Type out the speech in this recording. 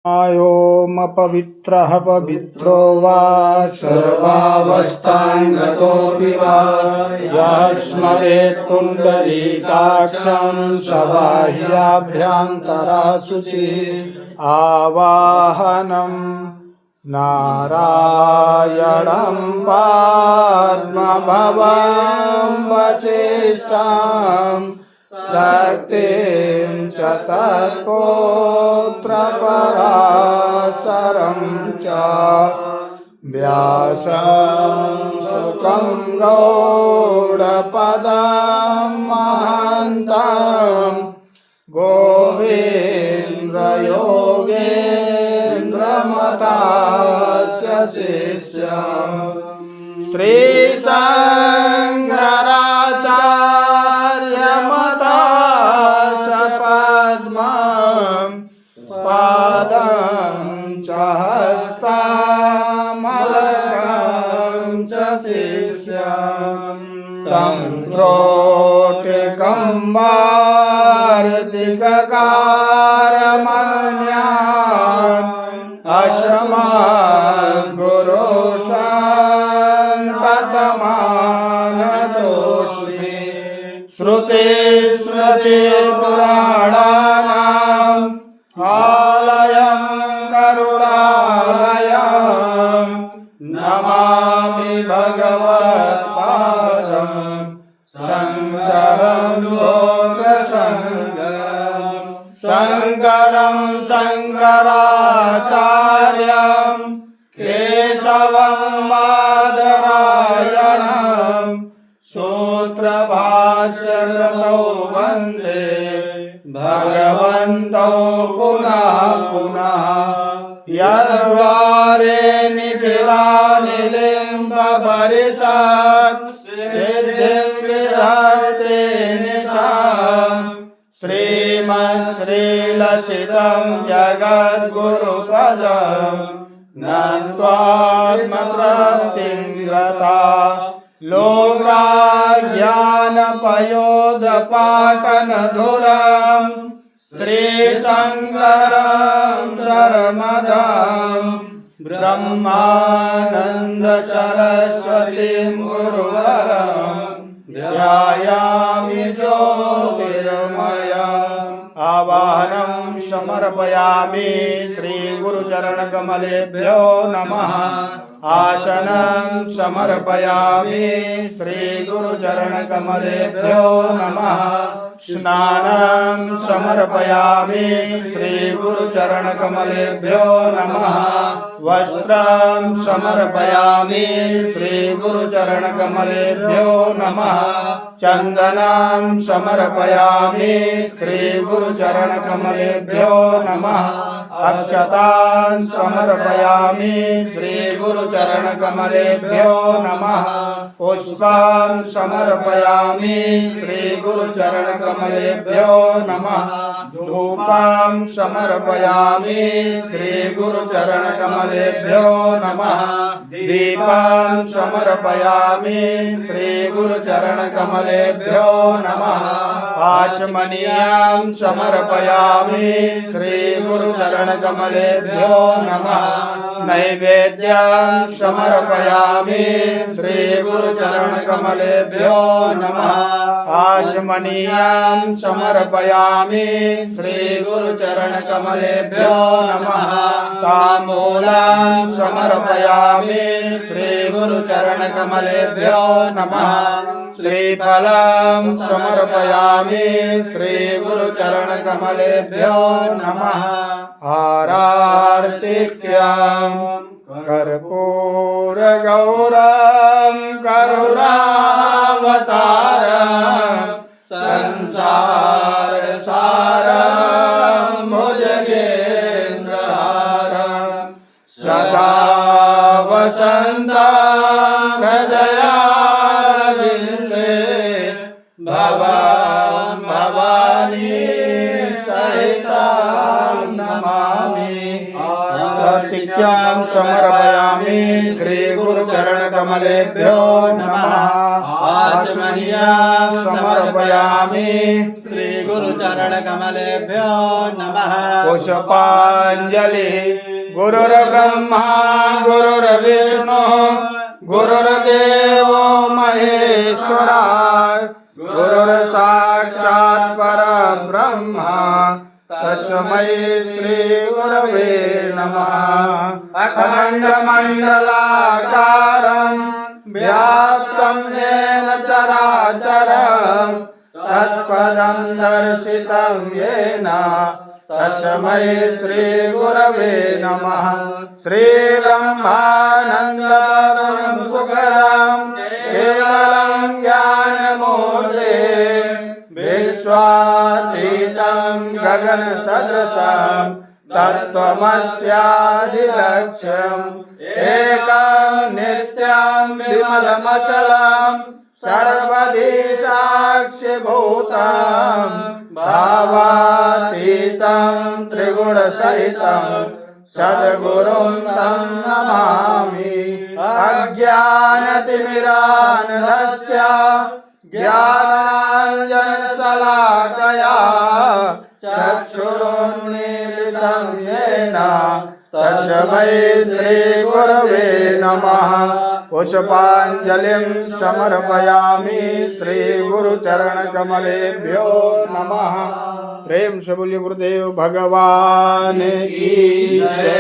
आयोमपवित्रः पवित्रो वा सर्वावस्थां गतोऽपि वा यः स्मरेत् पुण्डरीकाक्षं स बाह्याभ्यन्तरा शुचिः आवाहनं नारायणं पद्मभवं वसिष्ठं शक्तिं च तत्पुत्रपराशरं च व्यासं सुखं गौडपदं महान्तं गोविन्द्रयोगेन्द्रमतास्य शिष्यं श्रीशङ्कराचार्यमतास्य पद्मं पादं च हस्तमलकं च शिष्यं तन्त्रोटिकं वार्तिककारमन्यान् अस्मद्गुरुसन्ततमानतोऽस्मि श्रुतिस्मृतिपुराणानाम् आलयं करुणालयं नमामि भगवत्पादं शङ्करं लोकशङ्करं शङ्करं शङ्कराचार्यं केशवं बादरायणं सूत्रभाष्यकृतौ वन्दे भगवन्तौ पुनः पुनः यद्वारे निखिलानिलिम्बपरिषत् सिद्धिं विधत्ते निशाम् श्रीमच्छ्रीलसितं जगद्गुरुपदं नत्वात्मप्राप्तिं गता लोकाज्ञानपयोधपाटनधुरं श्रीशङ्करं शर्मदां ब्रह्मानन्दसरस्वतीं गुरुवरं ध्यायामि ज्योतिर्मयम् आवाहनं समर्पयामि श्रीगुरुचरणकमलेभ्यो नमः आसनं समर्पयामि श्रीगुरुचरणकमलेभ्यो नमः स्नानं समर्पयामि श्रीगुरुचरणकमलेभ्यो नमः वस्त्रं समर्पयामि श्रीगुरुचरणकमलेभ्यो नमः चन्दनं समर्पयामि श्रीगुरुचरणकमलेभ्यो नमः अक्षतान् समर्पयामि श्रीगुरुचरणकमलेभ्यो नमः पुष्पां समर्पयामि श्रीगुरुचरणकमलेभ्यो नमः धूपां समर्पयामि श्रीगुरुचरणकमलेभ्यो नमः दीपां समर्पयामि श्रीगुरुचरणकमलेभ्यो नमः आचमनीयां समर्पयामि श्रीगुरुचरणकमलेभ्यो नमः नैवेद्यं समर्पयामि श्रीगुरुचरणकमलेभ्यो नमः आचमनीयां समर्पयामि श्रीगुरुचरणकमलेभ्यो नमः ताम्बूलं समर्पयामि श्रीगुरुचरणकमलेभ्यो नमः श्रीफलं समर्पयामि श्रीगुरुचरणकमलेभ्यो नमः आरार्तिक्यं कर्पूरगौरं करुणावतारं संसारसारं भुजगेन्द्रहारं सदा वसन्तं हृदयारविन्दे भवं भवानी सहितं नमामि कार्तिक्यां समर्पयामि श्रीगुरुचरणकमलेभ्यो नमः आचमनीयां समर्पयामि श्रीगुरुचरणकमलेभ्यो नमः पुष्पाञ्जलि गुरुर्ब्रह्मा गुरुर्विष्णुः गुरुर्देवो महेश्वरा गुरुर्साक्षात् परब्रह्म तस्मै श्रीगुरवे नमः अखण्डमण्डलाकारं व्याप्तं येन चराचरं तत्पदं दर्शितं येन तस्मै श्रीगुरवे नमः श्रीब्रह्मानन्दपरं सुखदं केवलं ज्ञानमूर्ते विश्वातीतं गगनसदृशं तत्त्वमस्यादिलक्ष्यम् एकं नित्यं विमलमचलं सर्वधि साक्षिभूतं भावातीतं त्रिगुणसहितं सद्गुरुं तं नमामि अज्ञानतिमिरान्धस्य ज्ञानाञ्जनशलाकया चक्षुरुन्मीलितं येन तस्मै श्रीगुरवे नमः पुष्पाञ्जलिं समर्पयामि श्रीगुरुचरणकमलेभ्यो नमः प्रेम से बोलिए गुरुदेव भगवान की जय।